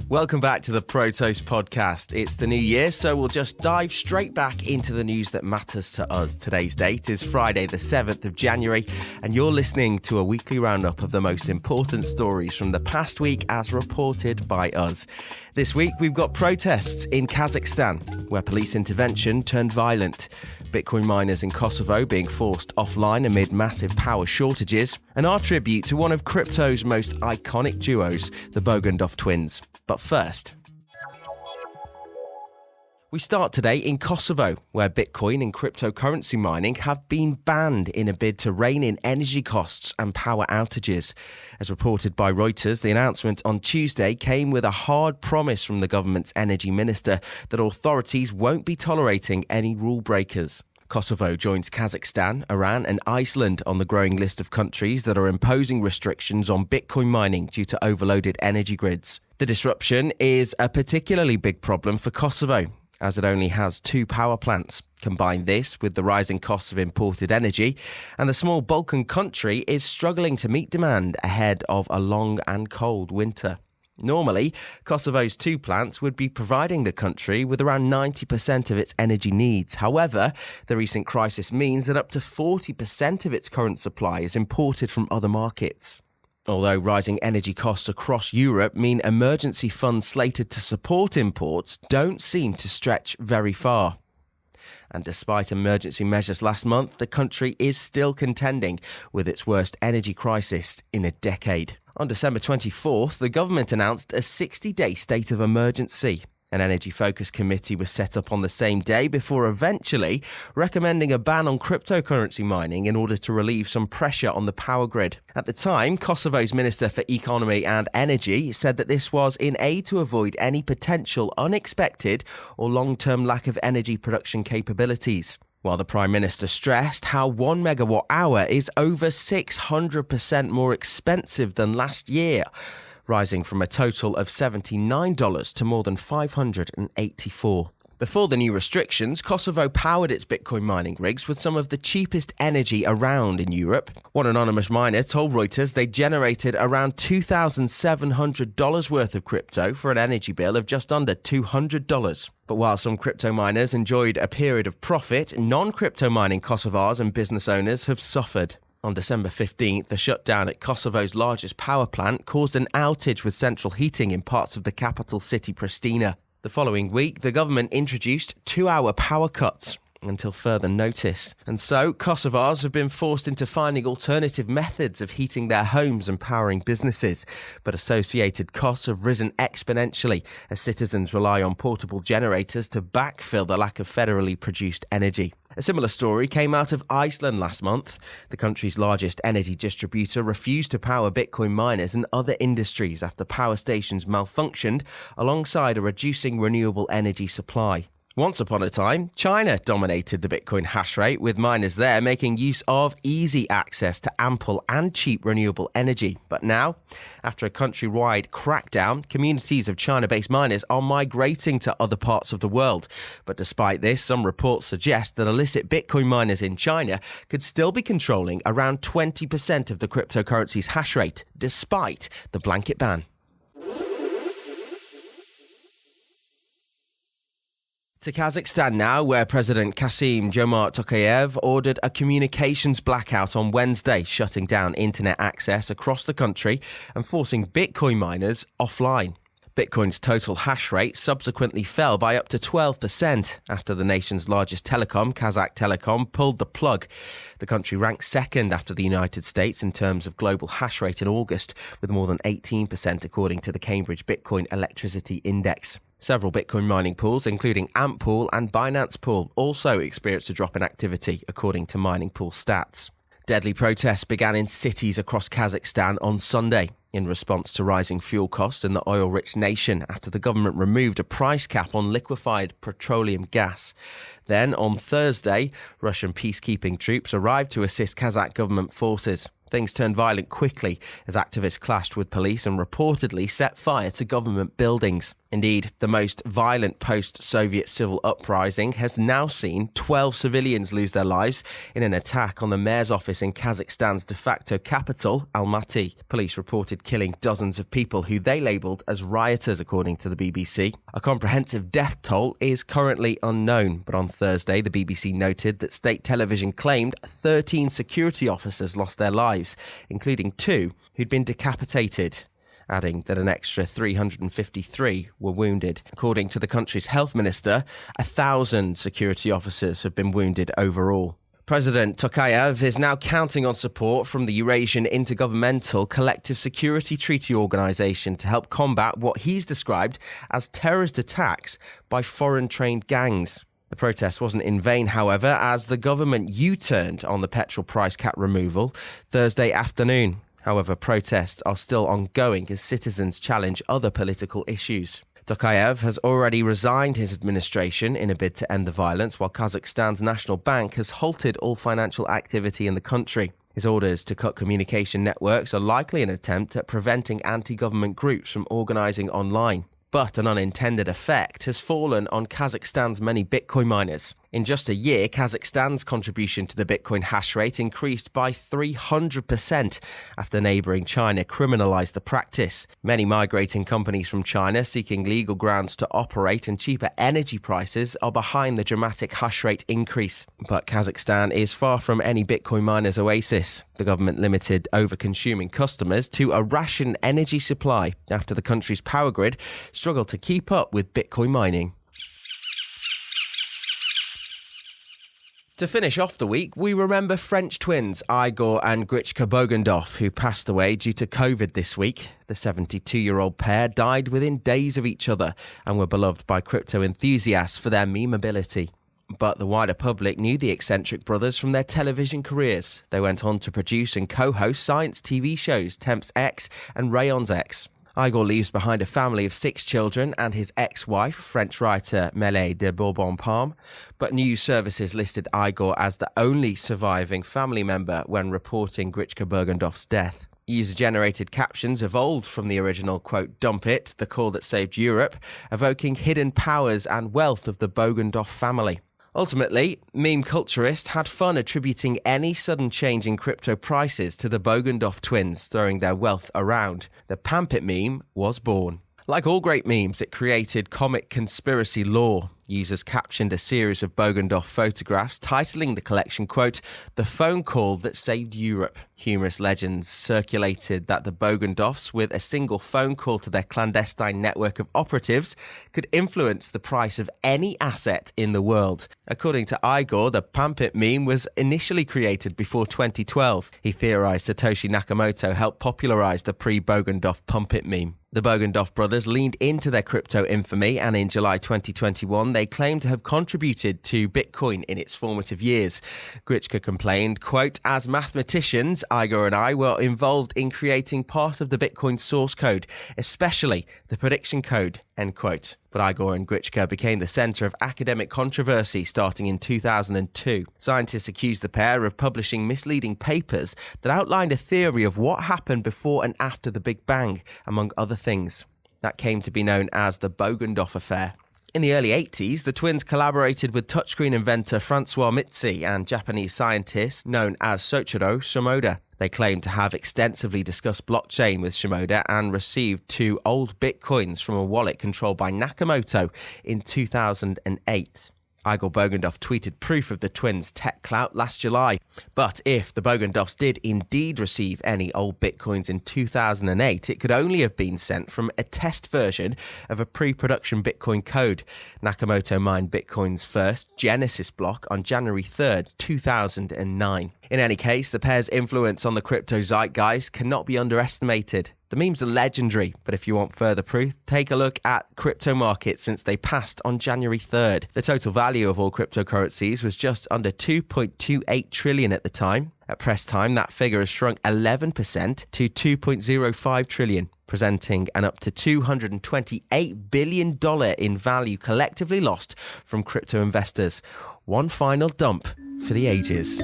Welcome back to the Protos podcast. It's the new year, so we'll just dive straight back into the news that matters to us. Today's date is Friday, the 7th of January, and you're listening to a weekly roundup of the most important stories from the past week as reported by us. This week, we've got protests in Kazakhstan, where police intervention turned violent. Bitcoin miners in Kosovo being forced offline amid massive power shortages, and our tribute to one of crypto's most iconic duos, the Bogdanoff twins. But first, we start today in Kosovo, where Bitcoin and cryptocurrency mining have been banned in a bid to rein in energy costs and power outages. As reported by Reuters, the announcement on Tuesday came with a hard promise from the government's energy minister that authorities won't be tolerating any rule breakers. Kosovo joins Kazakhstan, Iran and Iceland on the growing list of countries that are imposing restrictions on Bitcoin mining due to overloaded energy grids. The disruption is a particularly big problem for Kosovo, as it only has 2 power plants. Combine this with the rising costs of imported energy, and the small Balkan country is struggling to meet demand ahead of a long and cold winter. Normally, Kosovo's 2 plants would be providing the country with around 90% of its energy needs. However, the recent crisis means that up to 40% of its current supply is imported from other markets. Although rising energy costs across Europe mean emergency funds slated to support imports don't seem to stretch very far. And despite emergency measures last month, the country is still contending with its worst energy crisis in a decade. On December 24th, the government announced a 60-day state of emergency. An energy-focused committee was set up on the same day before eventually recommending a ban on cryptocurrency mining in order to relieve some pressure on the power grid. At the time, Kosovo's Minister for Economy and Energy said that this was in aid to avoid any potential unexpected or long-term lack of energy production capabilities. While the Prime Minister stressed how 1 megawatt hour is over 600% more expensive than last year, rising from a total of $79 to more than $584. Before the new restrictions, Kosovo powered its Bitcoin mining rigs with some of the cheapest energy around in Europe. One anonymous miner told Reuters they generated around $2,700 worth of crypto for an energy bill of just under $200. But while some crypto miners enjoyed a period of profit, non-crypto mining Kosovars and business owners have suffered. On December 15th, the shutdown at Kosovo's largest power plant caused an outage with central heating in parts of the capital city, Pristina. The following week, the government introduced 2-hour power cuts until further notice. And so, Kosovars have been forced into finding alternative methods of heating their homes and powering businesses. But associated costs have risen exponentially as citizens rely on portable generators to backfill the lack of federally produced energy. A similar story came out of Iceland last month. The country's largest energy distributor refused to power Bitcoin miners and other industries after power stations malfunctioned alongside a reducing renewable energy supply. Once upon a time, China dominated the Bitcoin hash rate, with miners there making use of easy access to ample and cheap renewable energy. But now, after a countrywide crackdown, communities of China-based miners are migrating to other parts of the world. But despite this, some reports suggest that illicit Bitcoin miners in China could still be controlling around 20% of the cryptocurrency's hash rate, despite the blanket ban. To Kazakhstan now, where President Kassym-Jomart Tokayev ordered a communications blackout on Wednesday, shutting down internet access across the country and forcing Bitcoin miners offline. Bitcoin's total hash rate subsequently fell by up to 12% after the nation's largest telecom, Kazakh Telecom, pulled the plug. The country ranked second after the United States in terms of global hash rate in August, with more than 18% according to the Cambridge Bitcoin Electricity Index. Several Bitcoin mining pools, including Amp Pool and Binance Pool, also experienced a drop in activity, according to mining pool stats. Deadly protests began in cities across Kazakhstan on Sunday in response to rising fuel costs in the oil-rich nation after the government removed a price cap on liquefied petroleum gas. Then, on Thursday, Russian peacekeeping troops arrived to assist Kazakh government forces. Things turned violent quickly as activists clashed with police and reportedly set fire to government buildings. Indeed, the most violent post-Soviet civil uprising has now seen 12 civilians lose their lives in an attack on the mayor's office in Kazakhstan's de facto capital, Almaty. Police reported killing dozens of people who they labelled as rioters, according to the BBC. A comprehensive death toll is currently unknown, but on Thursday, the BBC noted that state television claimed 13 security officers lost their lives, including 2 who'd been decapitated, adding that an extra 353 were wounded. According to the country's health minister, 1,000 security officers have been wounded overall. President Tokayev is now counting on support from the Eurasian Intergovernmental Collective Security Treaty Organization to help combat what he's described as terrorist attacks by foreign-trained gangs. The protest wasn't in vain, however, as the government U-turned on the petrol price cap removal Thursday afternoon. However, protests are still ongoing as citizens challenge other political issues. Tokayev has already resigned his administration in a bid to end the violence, while Kazakhstan's national bank has halted all financial activity in the country. His orders to cut communication networks are likely an attempt at preventing anti-government groups from organising online. But an unintended effect has fallen on Kazakhstan's many Bitcoin miners. In just a year, Kazakhstan's contribution to the Bitcoin hash rate increased by 300% after neighbouring China criminalised the practice. Many migrating companies from China seeking legal grounds to operate and cheaper energy prices are behind the dramatic hash rate increase. But Kazakhstan is far from any Bitcoin miner's oasis. The government limited over-consuming customers to a ration energy supply after the country's power grid struggled to keep up with Bitcoin mining. To finish off the week, we remember French twins Igor and Grichka Bogdanoff, who passed away due to COVID this week. The 72-year-old pair died within days of each other and were beloved by crypto enthusiasts for their memeability. But the wider public knew the eccentric brothers from their television careers. They went on to produce and co-host science TV shows Temps X and Rayons X. Igor leaves behind a family of 6 children and his ex-wife, French writer Mélanie de Bourbon-Parme, but news services listed Igor as the only surviving family member when reporting Grichka Bogdanoff's death. User-generated captions evolved from the original, quote, "Dump it, the call that saved Europe," evoking hidden powers and wealth of the Bogdanoff family. Ultimately, meme culturists had fun attributing any sudden change in crypto prices to the Bogdanoff twins throwing their wealth around. The Pump It meme was born. Like all great memes, it created comic conspiracy lore. Users captioned a series of Bogdanoff photographs, titling the collection, quote, "The phone call that saved Europe." Humorous legends circulated that the Bogdanoffs, with a single phone call to their clandestine network of operatives, could influence the price of any asset in the world. According to Igor, the Pump It meme was initially created before 2012. He theorized Satoshi Nakamoto helped popularize the pre-Bogdanoff Pump It meme. The Bogdanoff brothers leaned into their crypto infamy, and in July 2021, they claimed to have contributed to Bitcoin in its formative years. Grichka complained, quote, "As mathematicians, Igor and I were involved in creating part of the Bitcoin source code, especially the prediction code," end quote. But Igor and Grichka became the center of academic controversy starting in 2002. Scientists accused the pair of publishing misleading papers that outlined a theory of what happened before and after the Big Bang, among other things. That came to be known as the Bogdanoff affair. In the early 80s, the twins collaborated with touchscreen inventor Francois Mitzi and Japanese scientist known as Soichiro Shimoda. They claimed to have extensively discussed blockchain with Shimoda and received 2 old bitcoins from a wallet controlled by Nakamoto in 2008. Igor Bogdanoff tweeted proof of the twins' tech clout last July. But if the Bogdanoffs did indeed receive any old bitcoins in 2008, it could only have been sent from a test version of a pre-production Bitcoin code. Nakamoto mined Bitcoin's first Genesis block on January 3rd, 2009. In any case, the pair's influence on the crypto zeitgeist cannot be underestimated. The memes are legendary, but if you want further proof, take a look at crypto markets since they passed on January 3rd. The total value of all cryptocurrencies was just under 2.28 trillion at the time. At press time, that figure has shrunk 11% to 2.05 trillion, presenting an up to $228 billion in value collectively lost from crypto investors. One final dump for the ages.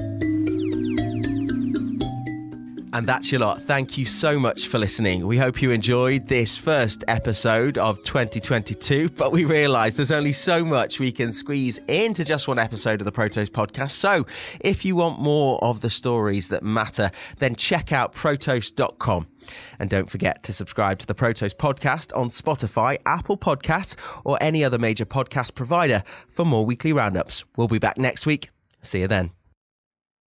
And that's your lot. Thank you so much for listening. We hope you enjoyed this first episode of 2022, but we realise there's only so much we can squeeze into just one episode of the Protos podcast. So if you want more of the stories that matter, then check out protos.com. And don't forget to subscribe to the Protos podcast on Spotify, Apple Podcasts, or any other major podcast provider for more weekly roundups. We'll be back next week. See you then.